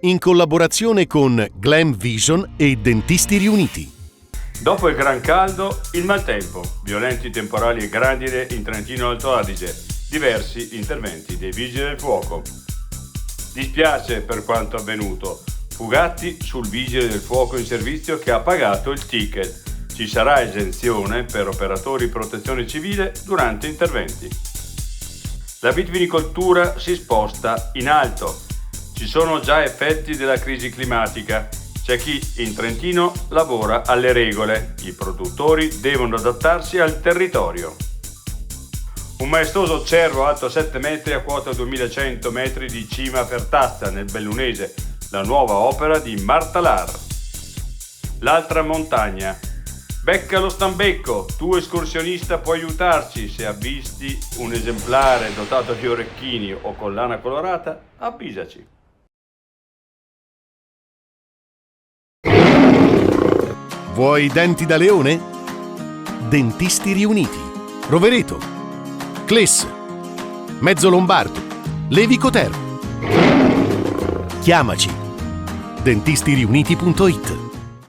in collaborazione con Glam Vision e Dentisti Riuniti. Dopo il gran caldo, il maltempo, violenti temporali e grandine in Trentino Alto Adige, diversi interventi dei Vigili del Fuoco. Dispiace per quanto avvenuto, fugati sul Vigile del Fuoco in servizio che ha pagato il ticket. Ci sarà esenzione per operatori di protezione civile durante interventi. La vitivinicoltura si sposta in alto. Ci sono già effetti della crisi climatica. C'è chi in Trentino lavora alle regole. I produttori devono adattarsi al territorio. Un maestoso cervo alto 7 metri a quota 2100 metri di cima per Tasta nel Bellunese, la nuova opera di Martalar. L'altra montagna. Becca lo stambecco, tu escursionista puoi aiutarci, se avvisti un esemplare dotato di orecchini o collana colorata, avvisaci. Vuoi denti da leone? Dentisti Riuniti, Rovereto, Cles, Mezzo Lombardo, Levico Terme. Chiamaci. dentistiriuniti.it